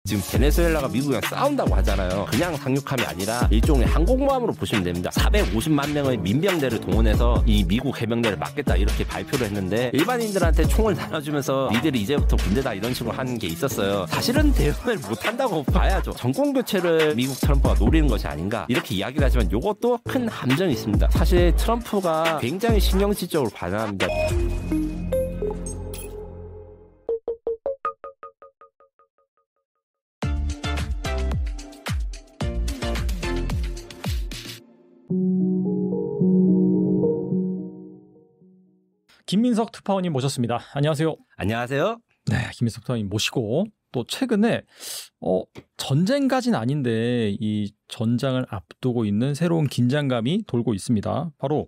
지금 베네수엘라가 미국이랑 싸운다고 하잖아요. 그냥 상륙함이 아니라 일종의 항공모함으로 보시면 됩니다. 450만 명의 민병대를 동원해서 이 미국 해병대를 막겠다 이렇게 발표를 했는데 일반인들한테 총을 나눠주면서 니들이 이제부터 군대다 이런 식으로 하는 게 있었어요. 사실은 대응을 못한다고 봐야죠. 정권교체를 미국 트럼프가 노리는 것이 아닌가 이렇게 이야기를 하지만 이것도 큰 함정이 있습니다. 사실 트럼프가 굉장히 신경질적으로 반응합니다. 김민석 특파원님 모셨습니다. 안녕하세요. 안녕하세요. 네, 김민석 특파원님 모시고 또 최근에 전쟁까지는 아닌데 이 전장을 앞두고 있는 새로운 긴장감이 돌고 있습니다. 바로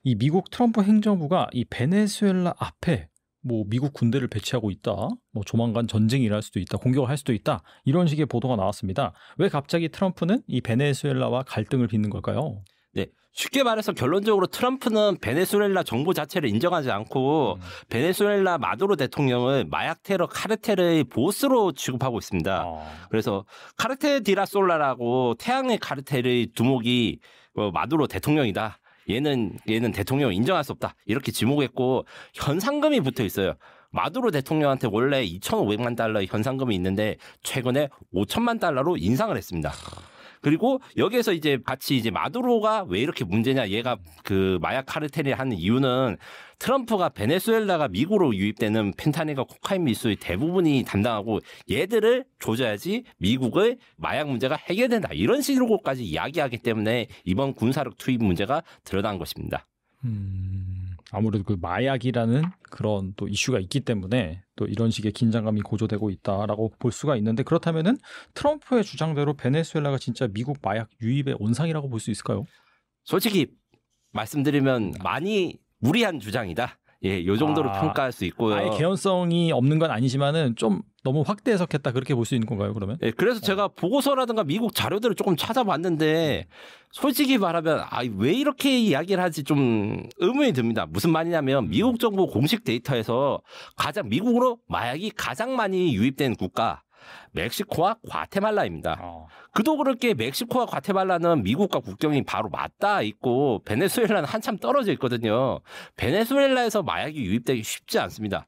이 미국 트럼프 행정부가 이 베네수엘라 앞에 뭐 미국 군대를 배치하고 있다, 뭐 조만간 전쟁이 일어날 수도 있다, 공격을 할 수도 있다 이런 식의 보도가 나왔습니다. 왜 갑자기 트럼프는 이 베네수엘라와 갈등을 빚는 걸까요? 네. 쉽게 말해서 결론적으로 트럼프는 베네수엘라 정부 자체를 인정하지 않고 베네수엘라 마두로 대통령을 마약 테러 카르텔의 보스로 취급하고 있습니다. 그래서 카르텔 디라솔라라고 태양의 카르텔의 두목이 마두로 대통령이다. 얘는 대통령을 인정할 수 없다. 이렇게 지목했고 현상금이 붙어 있어요. 마두로 대통령한테 원래 2,500만 달러의 현상금이 있는데 최근에 5천만 달러로 인상을 했습니다. 그리고 여기에서 이제 같이 이제 마두로가 왜 이렇게 문제냐, 얘가 그 마약 카르텔이 하는 이유는 트럼프가 베네수엘라가 미국으로 유입되는 펜타닐과 코카인 밀수의 대부분이 담당하고 얘들을 조져야지 미국의 마약 문제가 해결된다. 이런 식으로까지 이야기하기 때문에 이번 군사력 투입 문제가 드러난 것입니다. 아무래도 그 마약이라는 그런 또 이슈가 있기 때문에 또 이런 식의 긴장감이 고조되고 있다라고 볼 수가 있는데, 그렇다면은 트럼프의 주장대로 베네수엘라가 진짜 미국 마약 유입의 온상이라고 볼 수 있을까요? 솔직히 말씀드리면 많이 무리한 주장이다. 예, 요 정도로 평가할 수 있고요. 아예 개연성이 없는 건 아니지만은 좀 너무 확대 해석했다 그렇게 볼 수 있는 건가요, 그러면? 예, 그래서 제가 보고서라든가 미국 자료들을 조금 찾아봤는데 솔직히 말하면 왜 이렇게 이야기를 하지 좀 의문이 듭니다. 무슨 말이냐면 미국 정부 공식 데이터에서 미국으로 마약이 가장 많이 유입된 국가 멕시코와 과테말라입니다. 그도 그렇게 멕시코와 과테말라는 미국과 국경이 바로 맞닿아 있고 베네수엘라는 한참 떨어져 있거든요. 베네수엘라에서 마약이 유입되기 쉽지 않습니다.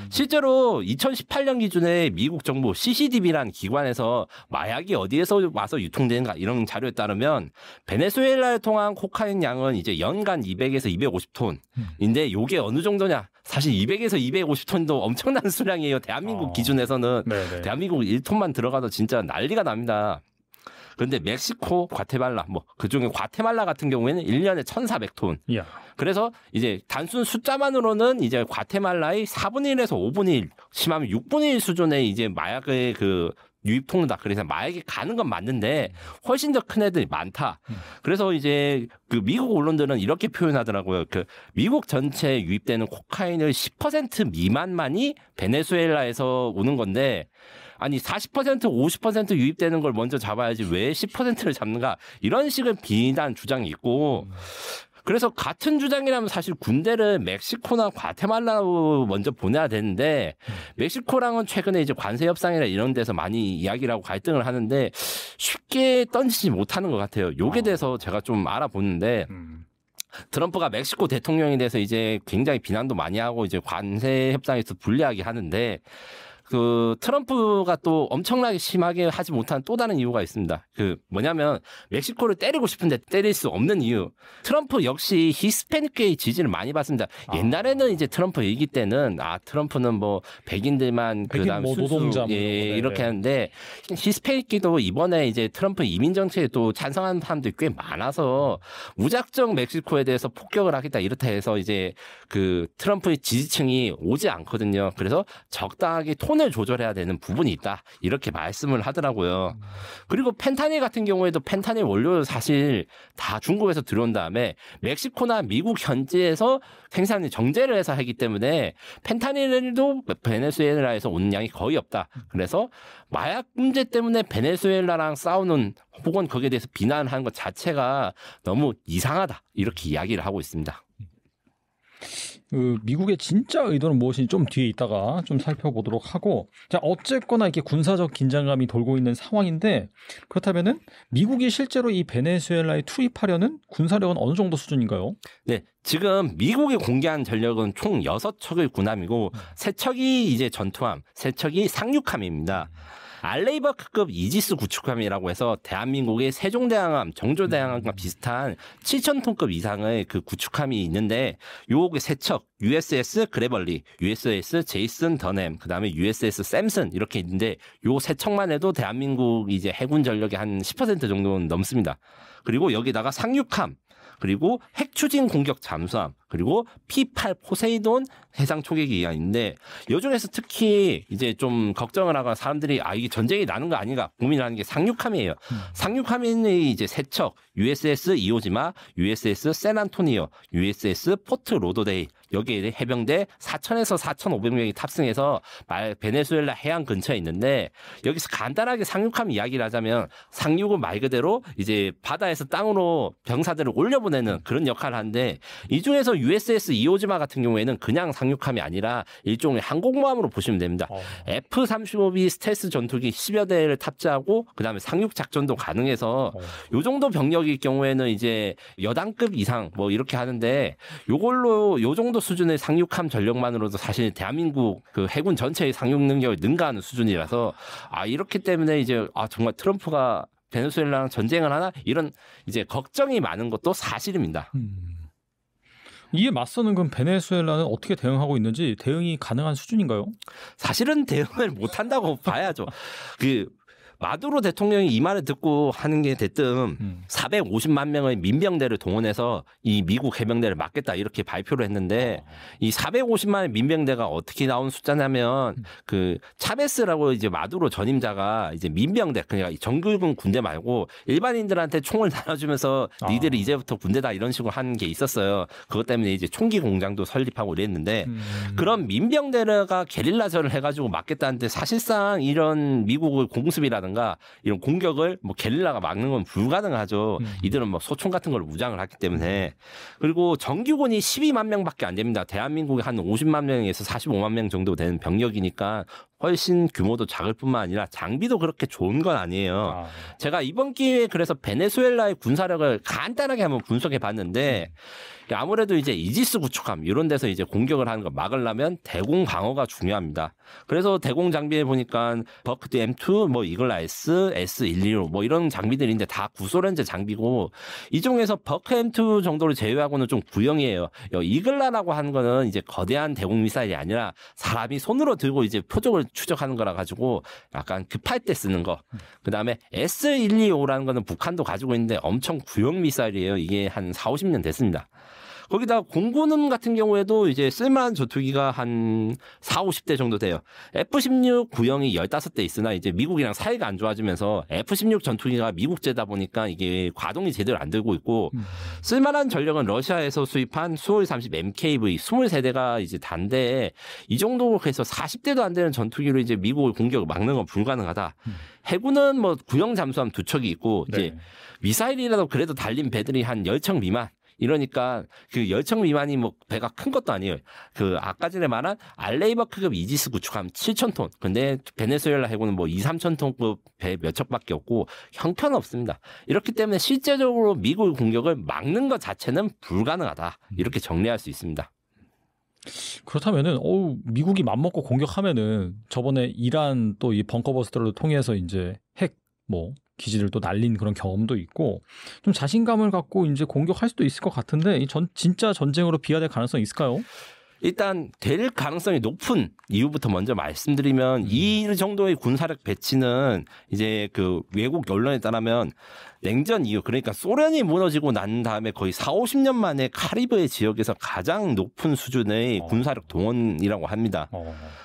실제로 2018년 기준에 미국 정부 CCDB라는 기관에서 마약이 어디에서 와서 유통되는가 이런 자료에 따르면 베네수엘라를 통한 코카인 양은 이제 연간 200에서 250톤인데 이게 어느 정도냐? 사실 200에서 250톤도 엄청난 수량이에요. 대한민국 기준에서는. 네네. 대한민국 1톤만 들어가도 진짜 난리가 납니다. 그런데 멕시코, 과테말라, 그중에 과테말라 같은 경우에는 1년에 1,400톤. 이야. 그래서 이제 단순 숫자만으로는 이제 과테말라의 4분의 1에서 5분의 1, 심하면 6분의 1 수준의 이제 마약의 그 유입 통로다. 그래서 마약이 가는 건 맞는데 훨씬 더 큰 애들이 많다. 그래서 이제 그 미국 언론들은 이렇게 표현하더라고요. 그 미국 전체에 유입되는 코카인의 10% 미만만이 베네수엘라에서 오는 건데, 아니 40% 50% 유입되는 걸 먼저 잡아야지 왜 10%를 잡는가, 이런 식의 비난 주장이 있고, 그래서 같은 주장이라면 사실 군대를 멕시코나 과테말라로 먼저 보내야 되는데 멕시코랑은 최근에 이제 관세 협상이나 이런 데서 많이 이야기를 하고 갈등을 하는데 쉽게 던지지 못하는 것 같아요. 요게 대해서 제가 좀 알아보는데 트럼프가 멕시코 대통령에 대해서 이제 굉장히 비난도 많이 하고 이제 관세 협상에서 불리하게 하는데, 그 트럼프가 또 엄청나게 심하게 하지 못한 또 다른 이유가 있습니다. 그 뭐냐면 멕시코를 때리고 싶은데 때릴 수 없는 이유. 트럼프 역시 히스패닉계의 지지를 많이 받습니다. 옛날에는 이제 트럼프 얘기 때는 트럼프는 뭐 백인들만 그다음 노동자 이렇게 하는데 히스패닉계도 이번에 이제 트럼프 이민 정책에 또 찬성하는 사람들이 꽤 많아서 무작정 멕시코에 대해서 폭격을 하겠다 이렇다 해서 이제 그 트럼프의 지지층이 오지 않거든요. 그래서 적당하게 톤을 조절해야 되는 부분이 있다 이렇게 말씀을 하더라고요. 그리고 펜타닐 같은 경우에도 펜타닐 원료 사실 다 중국에서 들어온 다음에 멕시코나 미국 현지에서 생산을 정제를 해서 하기 때문에 펜타닐도 베네수엘라에서 오는 양이 거의 없다. 그래서 마약 문제 때문에 베네수엘라랑 싸우는 혹은 거기에 대해서 비난하는 것 자체가 너무 이상하다 이렇게 이야기를 하고 있습니다. 그 미국의 진짜 의도는 무엇인지 좀 뒤에 있다가 좀 살펴보도록 하고 자 어쨌거나 이렇게 군사적 긴장감이 돌고 있는 상황인데 그렇다면은 미국이 실제로 이 베네수엘라에 투입하려는 군사력은 어느 정도 수준인가요? 네, 지금 미국이 공개한 전력은 총 6척의 군함이고 3척이 이제 전투함, 3척이 상륙함입니다. 알레이버크급 이지스 구축함이라고 해서 대한민국의 세종대왕함, 정조대왕함과 비슷한 7,000톤급 이상의 그 구축함이 있는데 요게 3척 USS 그레벌리, USS 제이슨 더넴, 그다음에 USS 샘슨 이렇게 있는데 요 3척만 해도 대한민국 이제 해군 전력의 한 10% 정도는 넘습니다. 그리고 여기다가 상륙함 그리고 핵추진 공격 잠수함 그리고 P8 포세이돈 해상 초계기가 있는데 이 중에서 특히 이제 좀 걱정을 하거나 사람들이 이게 전쟁이 나는 거 아닌가 고민하는 게 상륙함이에요. 상륙함이 이제 3척 USS 이오지마, USS 샌안토니오, USS 포트 로더데이 여기에 해병대 4,000에서 4,500명이 탑승해서 베네수엘라 해안 근처에 있는데 여기서 간단하게 상륙함 이야기를 하자면 상륙은 말 그대로 이제 바다에서 땅으로 병사들을 올려보내는 그런 역할을 하는데 이 중에서 USS 이오지마 같은 경우에는 그냥 상륙함이 아니라 일종의 항공모함으로 보시면 됩니다. F-35B 스텔스 전투기 10여 대를 탑재하고 그다음에 상륙 작전도 가능해서 요 정도 병력일 경우에는 이제 여단급 이상 뭐 이렇게 하는데 요걸로 요 정도 수준의 상륙함 전력만으로도 사실 대한민국 그 해군 전체의 상륙 능력을 능가하는 수준이라서 이렇기 때문에 이제 정말 트럼프가 베네수엘라랑 전쟁을 하나 이런 이제 걱정이 많은 것도 사실입니다. 이에 맞서는 그럼 베네수엘라는 어떻게 대응하고 있는지 대응이 가능한 수준인가요? 사실은 대응을 못한다고 봐야죠. 마두로 대통령이 이 말을 듣고 하는 게 됐든 450만 명의 민병대를 동원해서 이 미국 해병대를 막겠다 이렇게 발표를 했는데 이 450만의 민병대가 어떻게 나온 숫자냐면 그 차베스라고 이제 마두로 전임자가 이제 민병대 그러니까 정규군 군대 말고 일반인들한테 총을 나눠주면서 니들이 이제부터 군대다 이런 식으로 한 게 있었어요. 그것 때문에 이제 총기 공장도 설립하고 이랬는데 그런 민병대가 게릴라전을 해가지고 막겠다는데 사실상 이런 미국의 공습이라든가 이런 공격을 뭐 게릴라가 막는 건 불가능하죠. 이들은 뭐 소총 같은 걸 무장을 하기 때문에. 그리고 정규군이 12만 명밖에 안 됩니다. 대한민국이 한 50만 명에서 45만 명 정도 되는 병력이니까 훨씬 규모도 작을 뿐만 아니라 장비도 그렇게 좋은 건 아니에요. 제가 이번 기회에 그래서 베네수엘라의 군사력을 간단하게 한번 분석해 봤는데 아무래도 이제 이지스 구축함 이런 데서 이제 공격을 하는 거 막으려면 대공 방어가 중요합니다. 그래서 대공 장비에 보니까 버크드 M2, 뭐 이글라이스, S115 뭐 이런 장비들인데 다 구소련제 장비고 이 중에서 버크 M2 정도를 제외하고는 좀 구형이에요. 이글라라고 하는 거는 이제 거대한 대공 미사일이 아니라 사람이 손으로 들고 이제 표적을 추적하는 거라 가지고 약간 급할 때 쓰는 거. 그다음에 S125라는 거는 북한도 가지고 있는데 엄청 구형 미사일이에요. 이게 한 4, 50년 됐습니다. 거기다 공군은 같은 경우에도 이제 쓸만한 전투기가 한 4, 50대 정도 돼요. F-16 구형이 15대 있으나 이제 미국이랑 사이가 안 좋아지면서 F-16 전투기가 미국제다 보니까 이게 과동이 제대로 안 되고 있고 쓸만한 전력은 러시아에서 수입한 수호이-30 MKV 23대가 이제 단데 이 정도 해서 40대도 안 되는 전투기로 이제 미국을 공격을 막는 건 불가능하다. 해군은 뭐 구형 잠수함 2척이 있고 이제 미사일이라도 그래도 달린 배들이 한 10척 미만. 이러니까 그 10척 미만이 뭐 배가 큰 것도 아니에요. 그 아까 전에 말한 알레이버크급 이지스 구축함 7,000톤. 근데 베네수엘라 해군은 뭐 2, 3,000톤급 배 몇 척밖에 없고 형편없습니다. 이렇기 때문에 실제적으로 미국의 공격을 막는 것 자체는 불가능하다. 이렇게 정리할 수 있습니다. 그렇다면은 미국이 맘먹고 공격하면은 저번에 이란 또 이 벙커버스터를 통해서 이제 핵 기지를 또 날린 그런 경험도 있고 좀 자신감을 갖고 이제 공격할 수도 있을 것 같은데 진짜 전쟁으로 비화될 가능성이 있을까요? 일단 될 가능성이 높은 이유부터 먼저 말씀드리면 이 정도의 군사력 배치는 이제 그 외국 언론에 따르면 냉전 이후 그러니까 소련이 무너지고 난 다음에 거의 4, 50년 만에 카리브해 지역에서 가장 높은 수준의 군사력 동원이라고 합니다.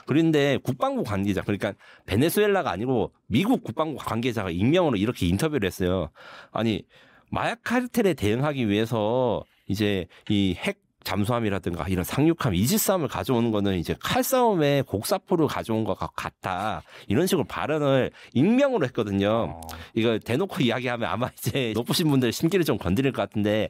그런데 국방부 관계자 그러니까 베네수엘라가 아니고 미국 국방부 관계자가 익명으로 이렇게 인터뷰를 했어요. 아니 마약 카르텔에 대응하기 위해서 이제 이 핵 잠수함이라든가 이런 상륙함 이지스함을 가져오는 거는 이제 칼싸움에 곡사포를 가져온 것 같다. 이런 식으로 발언을 익명으로 했거든요. 이거 대놓고 이야기하면 아마 이제 높으신 분들 심기를 좀 건드릴 것 같은데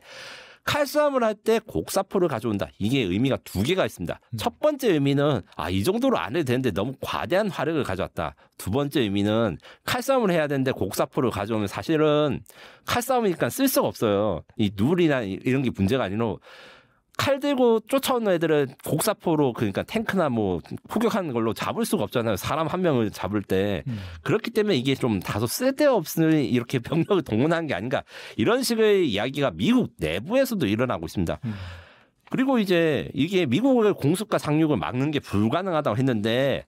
칼싸움을 할 때 곡사포를 가져온다. 이게 의미가 두 개가 있습니다. 첫 번째 의미는 이 정도로 안 해도 되는데 너무 과대한 화력을 가져왔다. 두 번째 의미는 칼싸움을 해야 되는데 곡사포를 가져오면 사실은 칼싸움이니까 쓸 수가 없어요. 이 누울이나 이런 게 문제가 아니라 칼 들고 쫓아오는 애들은 곡사포로 그러니까 탱크나 뭐 포격하는 걸로 잡을 수가 없잖아요. 사람 한 명을 잡을 때. 그렇기 때문에 이게 좀 다소 쓸데없으니 이렇게 병력을 동원한 게 아닌가. 이런 식의 이야기가 미국 내부에서도 일어나고 있습니다. 그리고 이제 이게 미국의 공습과 상륙을 막는 게 불가능하다고 했는데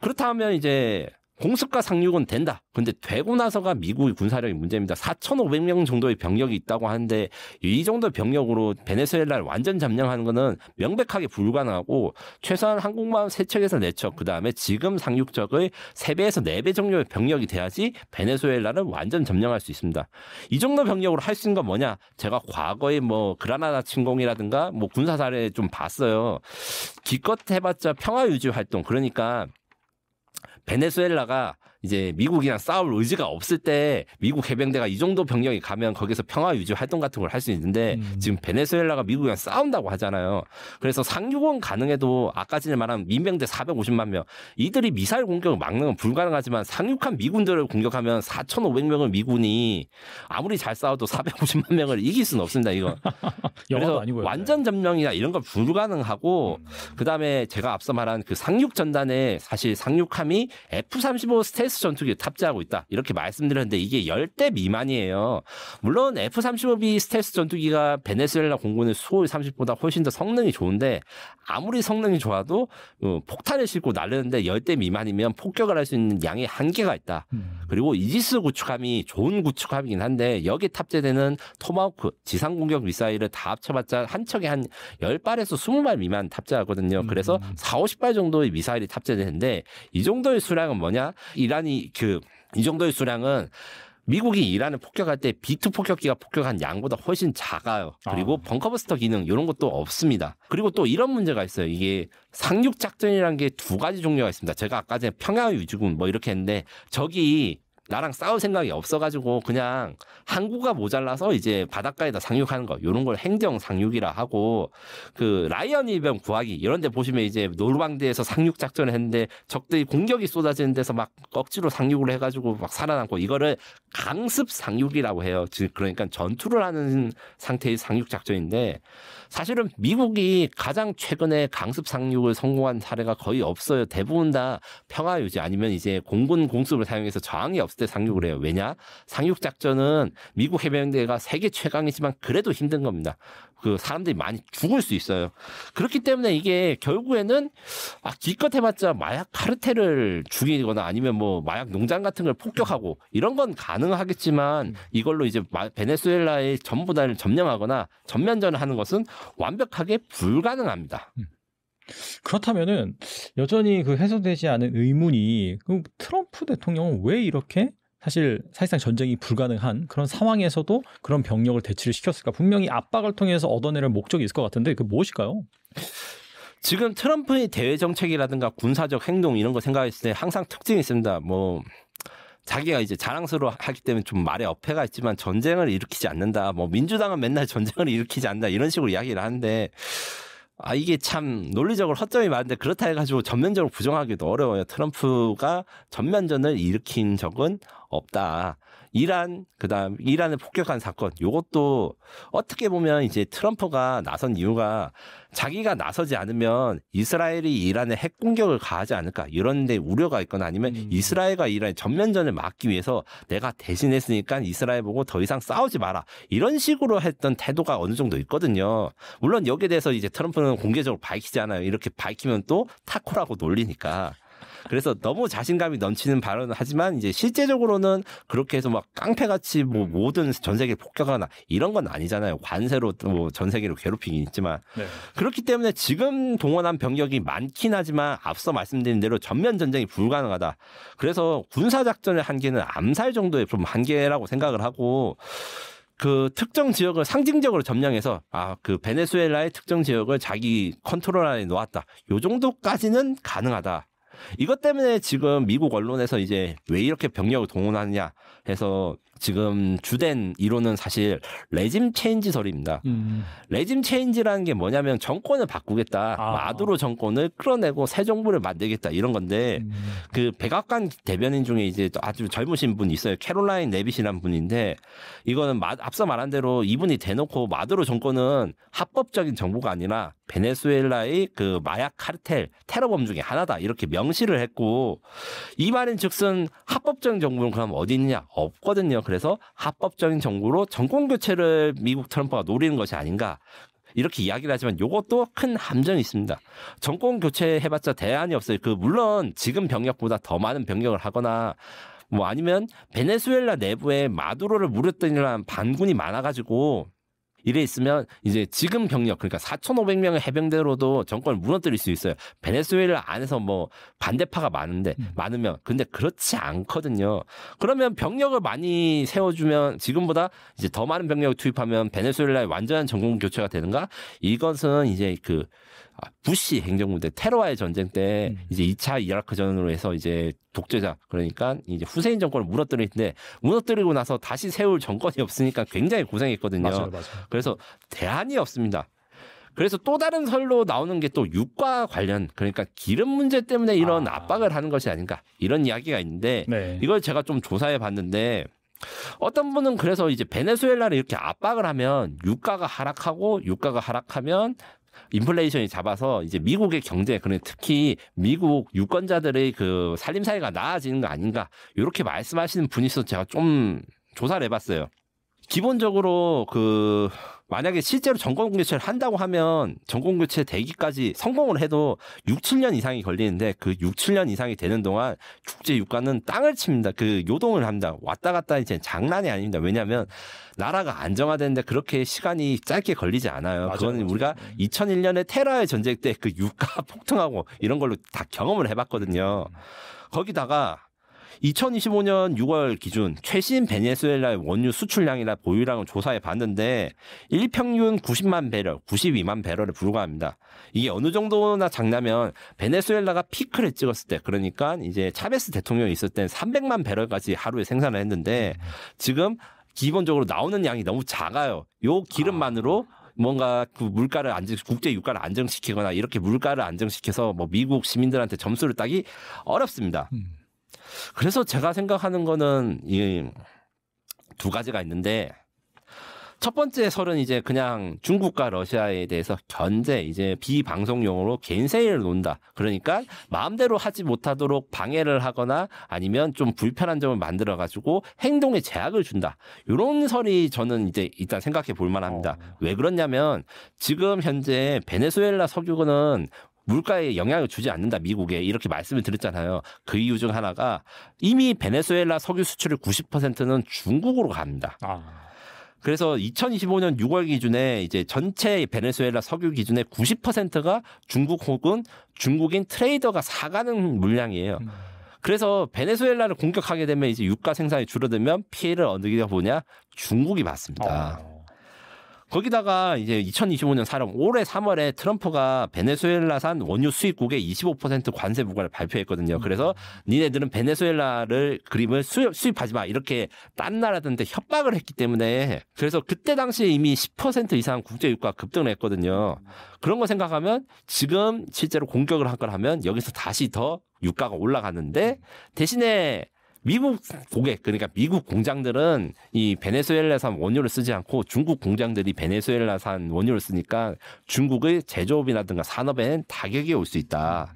그렇다면 이제 공습과 상륙은 된다. 근데 되고 나서가 미국의 군사력이 문제입니다. 4,500명 정도의 병력이 있다고 하는데 이 정도 병력으로 베네수엘라를 완전 점령하는 거는 명백하게 불가능하고 최소한 한국마음 3척에서 4척 그다음에 지금 상륙적의 3배에서 4배 정도의 병력이 돼야지 베네수엘라를 완전 점령할 수 있습니다. 이 정도 병력으로 할 수 있는 건 뭐냐? 제가 과거에 뭐 그라나다 침공이라든가 뭐 군사 사례 좀 봤어요. 기껏 해봤자 평화 유지 활동 그러니까 베네수엘라가 이제 미국이랑 싸울 의지가 없을 때 미국 해병대가 이 정도 병력이 가면 거기서 평화 유지 활동 같은 걸 할 수 있는데 지금 베네수엘라가 미국이랑 싸운다고 하잖아요. 그래서 상륙은 가능해도 아까 전에 말한 민병대 450만 명 이들이 미사일 공격을 막는 건 불가능하지만 상륙한 미군들을 공격하면 4,500명의 미군이 아무리 잘 싸워도 450만 명을 이길 수는 없습니다. 이거. 그래서 완전 점령이나 이런 건 불가능하고 그다음에 제가 앞서 말한 그 상륙 전단에 사실 상륙함이 F-35 스텔스 전투기를 탑재하고 있다. 이렇게 말씀드렸는데 이게 10대 미만이에요. 물론 F-35B 스텔스 전투기가 베네수엘라 공군의 수호의 30보다 훨씬 더 성능이 좋은데 아무리 성능이 좋아도 폭탄을 싣고 날르는데 10대 미만이면 폭격을 할 수 있는 양의 한계가 있다. 그리고 이지스 구축함이 좋은 구축함이긴 한데 여기 탑재되는 토마호크 지상공격 미사일을 다 합쳐봤자 한 척에 한 10발에서 20발 미만 탑재하거든요. 그래서 40-50발 정도의 미사일이 탑재되는데 이 정도의 수량은 뭐냐? 이 정도의 수량은 미국이 이란을 폭격할 때 B2 폭격기가 폭격한 양보다 훨씬 작아요. 그리고 벙커버스터 기능 이런 것도 없습니다. 그리고 또 이런 문제가 있어요. 이게 상륙 작전이라는 게 두 가지 종류가 있습니다. 제가 아까 전에 평야 유지군 뭐 이렇게 했는데 저기 나랑 싸울 생각이 없어가지고 그냥 항구가 모자라서 이제 바닷가에다 상륙하는 거 이런 걸 행정 상륙이라 하고 그 라이언 일병 구하기 이런 데 보시면 이제 노르망디에서 상륙 작전을 했는데 적들이 공격이 쏟아지는 데서 막 억지로 상륙을 해가지고 막 살아남고 이거를 강습 상륙이라고 해요. 즉 그러니까 전투를 하는 상태의 상륙 작전인데 사실은 미국이 가장 최근에 강습 상륙을 성공한 사례가 거의 없어요. 대부분 다 평화 유지 아니면 이제 공군 공습을 사용해서 저항이 없을 때 상륙을 해요. 왜냐? 상륙 작전은 미국 해병대가 세계 최강이지만 그래도 힘든 겁니다. 그 사람들이 많이 죽을 수 있어요. 그렇기 때문에 이게 결국에는 기껏 해봤자 마약 카르텔을 죽이거나 아니면 뭐 마약 농장 같은 걸 폭격하고 이런 건 가능하겠지만 이걸로 이제 베네수엘라의 전부 다를 점령하거나 전면전을 하는 것은 완벽하게 불가능합니다. 그렇다면은 여전히 그 해소되지 않은 의문이 그럼 트럼프 대통령은 왜 이렇게 사실상 전쟁이 불가능한 그런 상황에서도 그런 병력을 대치를 시켰을까? 분명히 압박을 통해서 얻어내는 목적이 있을 것 같은데 그 무엇일까요? 지금 트럼프의 대외 정책이라든가 군사적 행동 이런 거 생각했을 때 항상 특징이 있습니다. 뭐 자기가 이제 자랑스러워하기 때문에 좀 말에 어폐가 있지만 전쟁을 일으키지 않는다. 뭐 민주당은 맨날 전쟁을 일으키지 않는다. 이런 식으로 이야기를 하는데 이게 참 논리적으로 허점이 많은데 그렇다 해가지고 전면적으로 부정하기도 어려워요. 트럼프가 전면전을 일으킨 적은 없다. 그다음 이란을 폭격한 사건. 요것도 어떻게 보면 이제 트럼프가 나선 이유가 자기가 나서지 않으면 이스라엘이 이란에 핵 공격을 가하지 않을까 이런 데 우려가 있거나 아니면 이스라엘과 이란의 전면전을 막기 위해서 내가 대신했으니까 이스라엘 보고 더 이상 싸우지 마라. 이런 식으로 했던 태도가 어느 정도 있거든요. 물론 여기에 대해서 이제 트럼프는 공개적으로 밝히지 않아요. 이렇게 밝히면 또 타코라고 놀리니까. 그래서 너무 자신감이 넘치는 발언을 하지만 이제 실제적으로는 그렇게 해서 막 깡패같이 뭐 모든 전 세계를 폭격하거나 이런 건 아니잖아요. 관세로 뭐 전 세계를 괴롭히긴 있지만. 네. 그렇기 때문에 지금 동원한 병력이 많긴 하지만 앞서 말씀드린 대로 전면 전쟁이 불가능하다. 그래서 군사작전의 한계는 암살 정도의 좀 한계라고 생각을 하고 그 특정 지역을 상징적으로 점령해서 그 베네수엘라의 특정 지역을 자기 컨트롤 안에 놓았다. 요 정도까지는 가능하다. 이것 때문에 지금 미국 언론에서 이제 왜 이렇게 병력을 동원하느냐 해서 지금 주된 이론은 사실 레짐 체인지설입니다. 레짐 체인지라는 게 뭐냐면 정권을 바꾸겠다. 마두로 정권을 끌어내고 새 정부를 만들겠다 이런 건데 그 백악관 대변인 중에 이제 아주 젊으신 분이 있어요. 캐롤라인 레빗이라는 분인데 이거는 앞서 말한 대로 이분이 대놓고 마두로 정권은 합법적인 정부가 아니라 베네수엘라의 그 마약 카르텔 테러범 중에 하나다 이렇게 명시를 했고 이 말인 즉슨 합법적인 정부는 그럼 어디 있느냐 없거든요. 그래서 합법적인 정부로 정권 교체를 미국 트럼프가 노리는 것이 아닌가 이렇게 이야기를 하지만 이것도 큰 함정이 있습니다. 정권 교체 해봤자 대안이 없어요. 물론 지금 병력보다 더 많은 병력을 하거나 뭐 아니면 베네수엘라 내부에 마두로를 무력등이라는 반군이 많아가지고 이래 있으면 이제 지금 병력 그러니까 4,500명의 해병대로도 정권을 무너뜨릴 수 있어요. 베네수엘라 안에서 뭐 반대파가 많으면 근데 그렇지 않거든요. 그러면 병력을 많이 세워주면 지금보다 이제 더 많은 병력을 투입하면 베네수엘라의 완전한 정권 교체가 되는가? 이것은 이제 부시 행정부 때 테러와의 전쟁 때 이제 2차 이라크전으로 해서 이제 독재자 그러니까 이제 후세인 정권을 무너뜨리고 나서 다시 세울 정권이 없으니까 굉장히 고생했거든요. 맞아요. 그래서 대안이 없습니다. 그래서 또 다른 설로 나오는 게 또 유가 관련 그러니까 기름 문제 때문에 이런 압박을 하는 것이 아닌가 이런 이야기가 있는데 이걸 제가 좀 조사해 봤는데 어떤 분은 그래서 이제 베네수엘라를 이렇게 압박을 하면 유가가 하락하면 인플레이션이 잡아서 이제 미국의 경제, 특히 미국 유권자들의 그 살림살이가 나아지는 거 아닌가 이렇게 말씀하시는 분이 있어서 제가 좀 조사를 해봤어요. 기본적으로 만약에 실제로 정권 교체를 한다고 하면 정권 교체 되기까지 성공을 해도 6, 7년 이상이 걸리는데 그 6, 7년 이상이 되는 동안 국제 유가는 땅을 칩니다. 요동을 합니다. 왔다 갔다 이제 장난이 아닙니다. 왜냐하면 나라가 안정화되는데 그렇게 시간이 짧게 걸리지 않아요. 그건 우리가 2001년에 테러의 전쟁 때 그 유가 폭등하고 이런 걸로 다 경험을 해봤거든요. 거기다가 2025년 6월 기준 최신 베네수엘라의 원유 수출량이나 보유량을 조사해 봤는데 일평균 92만 배럴에 불과합니다. 이게 어느 정도나 작냐면 베네수엘라가 피크를 찍었을 때 그러니까 이제 차베스 대통령이 있을 땐 300만 배럴까지 하루에 생산을 했는데 지금 기본적으로 나오는 양이 너무 작아요. 요 기름만으로 뭔가 물가를 국제 유가를 안정시키거나 이렇게 물가를 안정시켜서 뭐 미국 시민들한테 점수를 따기 어렵습니다. 그래서 제가 생각하는 거는 이 두 가지가 있는데 첫 번째 설은 이제 그냥 중국과 러시아에 대해서 견제 이제 비방송용으로 개인 세일을 논다. 그러니까 마음대로 하지 못하도록 방해를 하거나 아니면 좀 불편한 점을 만들어 가지고 행동에 제약을 준다. 이런 설이 저는 이제 일단 생각해 볼 만합니다. 왜 그러냐면 지금 현재 베네수엘라 석유는 물가에 영향을 주지 않는다 미국에 이렇게 말씀을 드렸잖아요. 그 이유 중 하나가 이미 베네수엘라 석유 수출의 90%는 중국으로 갑니다. 그래서 2025년 6월 기준에 이제 전체 베네수엘라 석유 기준의 90%가 중국 혹은 중국인 트레이더가 사가는 물량이에요. 그래서 베네수엘라를 공격하게 되면 이제 유가 생산이 줄어들면 피해를 어디가 보냐? 중국이 받습니다. 거기다가 이제 2025년 4월 올해 3월에 트럼프가 베네수엘라산 원유 수입국에 25% 관세 부과를 발표했거든요. 그래서 니네들은 베네수엘라를 그림을 수입하지 마 이렇게 딴 나라들한테 협박을 했기 때문에 그래서 그때 당시에 이미 10% 이상 국제 유가가 급등을 했거든요. 그런 거 생각하면 지금 실제로 공격을 한 걸 하면 여기서 다시 더 유가가 올라가는데 대신에 미국 고객 그러니까 미국 공장들은 이 베네수엘라산 원유를 쓰지 않고 중국 공장들이 베네수엘라산 원유를 쓰니까 중국의 제조업이라든가 산업에는 타격이 올 수 있다.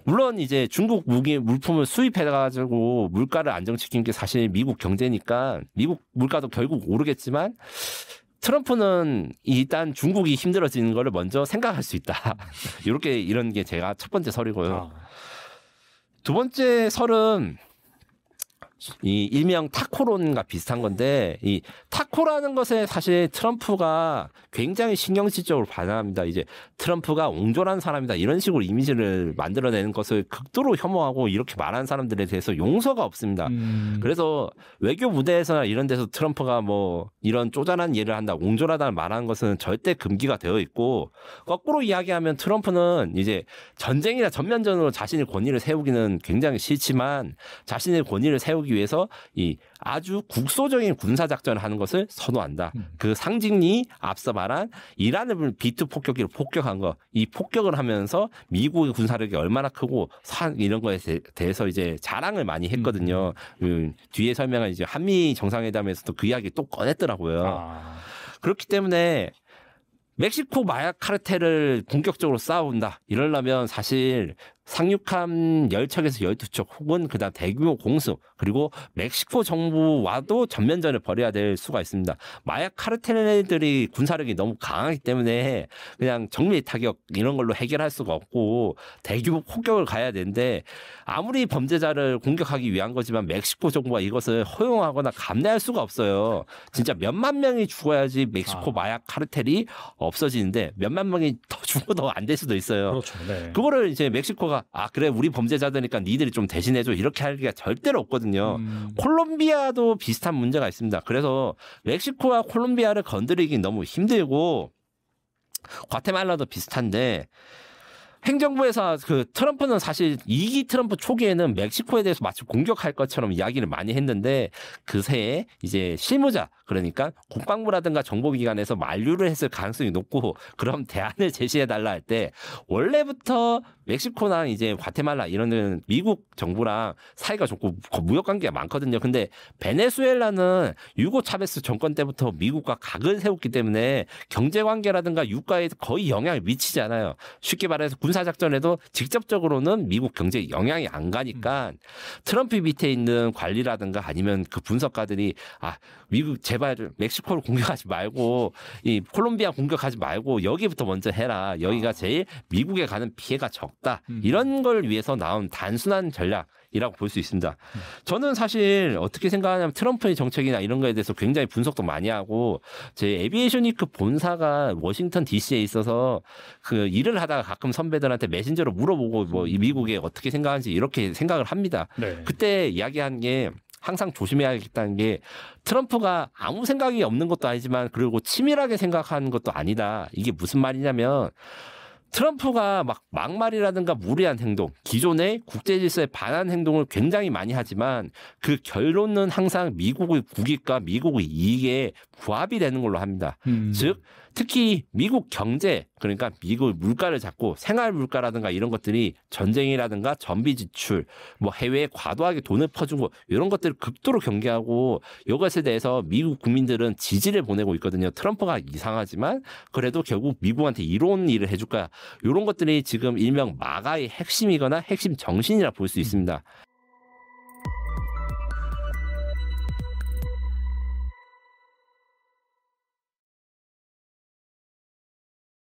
물론 이제 중국 물품을 수입해가지고 물가를 안정시킨 게 사실 미국 경제니까 미국 물가도 결국 오르겠지만 트럼프는 일단 중국이 힘들어지는 거를 먼저 생각할 수 있다. 이런 게 제가 첫 번째 설이고요. 두 번째 설은 이 일명 타코론과 비슷한 건데 이 스타코라는 것에 사실 트럼프가 굉장히 신경질적으로 반응합니다. 이제 트럼프가 옹졸한 사람이다 이런 식으로 이미지를 만들어내는 것을 극도로 혐오하고 이렇게 말하는 사람들에 대해서 용서가 없습니다. 그래서 외교 무대에서나 이런 데서 트럼프가 뭐 이런 쪼잔한 일을 한다, 옹졸하다는 말하는 것은 절대 금기가 되어 있고, 거꾸로 이야기하면 트럼프는 이제 전쟁이나 전면전으로 자신의 권위를 세우기는 굉장히 싫지만 자신의 권위를 세우기 위해서 이 아주 국소적인 군사작전을 하는 것을 선호한다. 그 상징이 앞서 말한 이란을 B2 폭격기로 폭격한 거, 이 폭격을 하면서 미국의 군사력이 얼마나 크고 이런 거에 대해서 이제 자랑을 많이 했거든요. 뒤에 설명한 이제 한미 정상회담에서도 그 이야기 또 꺼냈더라고요. 그렇기 때문에 멕시코 마약 카르텔을 본격적으로 싸운다 이러려면 사실 상륙함 10척에서 12척 혹은 그다음 대규모 공수, 그리고 멕시코 정부와도 전면전을 벌여야 될 수가 있습니다. 마약 카르텔들이 군사력이 너무 강하기 때문에 그냥 정밀 타격 이런 걸로 해결할 수가 없고 대규모 폭격을 가야 되는데, 아무리 범죄자를 공격하기 위한 거지만 멕시코 정부가 이것을 허용하거나 감내할 수가 없어요. 진짜 몇만 명이 죽어야지 멕시코 마약 카르텔이 없어지는데 몇만 명이 더 죽어도 안 될 수도 있어요. 그렇죠. 네. 그거를 이제 멕시코가 그래 우리 범죄자들이니까 니들이 좀 대신해줘 이렇게 할 리가 절대로 없거든요. 콜롬비아도 비슷한 문제가 있습니다. 그래서 멕시코와 콜롬비아를 건드리기 너무 힘들고, 과테말라도 비슷한데, 행정부에서 그 트럼프는 사실 2기 트럼프 초기에는 멕시코에 대해서 마치 공격할 것처럼 이야기를 많이 했는데, 그새에 이제 실무자, 그러니까 국방부라든가 정보기관에서 만류를 했을 가능성이 높고, 그럼 대안을 제시해달라 할 때 원래부터 멕시코나 이제 과테말라 이런 데는 미국 정부랑 사이가 좋고 무역 관계가 많거든요. 근데 베네수엘라는 유고 차베스 정권 때부터 미국과 각을 세웠기 때문에 경제 관계라든가 유가에 거의 영향을 미치지 않아요. 쉽게 말해서 군사 작전에도 직접적으로는 미국 경제에 영향이 안 가니까 트럼프 밑에 있는 관리라든가 아니면 그 분석가들이 미국 제발 멕시코를 공격하지 말고 이 콜롬비아 공격하지 말고 여기부터 먼저 해라. 여기가 제일 미국에 가는 피해가 적다. 이런 걸 위해서 나온 단순한 전략이라고 볼 수 있습니다. 저는 사실 어떻게 생각하냐면 트럼프의 정책이나 이런 거에 대해서 굉장히 분석도 많이 하고, 제 에비에이션 위크 본사가 워싱턴 DC에 있어서 그 일을 하다가 가끔 선배들한테 메신저로 물어보고 뭐 미국에 어떻게 생각하는지 이렇게 생각을 합니다. 네. 그때 이야기한 게 항상 조심해야겠다는 게, 트럼프가 아무 생각이 없는 것도 아니지만 그리고 치밀하게 생각하는 것도 아니다. 이게 무슨 말이냐면, 트럼프가 막 막말이라든가 무리한 행동, 기존의 국제 질서에 반한 행동을 굉장히 많이 하지만 그 결론은 항상 미국의 국익과 미국의 이익에 부합이 되는 걸로 합니다. 즉 특히 미국 경제, 그러니까 미국 물가를 잡고 생활 물가라든가 이런 것들이 전쟁이라든가 전비 지출, 뭐 해외에 과도하게 돈을 퍼주고 이런 것들을 극도로 경계하고, 이것에 대해서 미국 국민들은 지지를 보내고 있거든요. 트럼프가 이상하지만 그래도 결국 미국한테 이로운 일을 해줄 거야. 이런 것들이 지금 일명 마가의 핵심이거나 핵심 정신이라 볼 수 있습니다.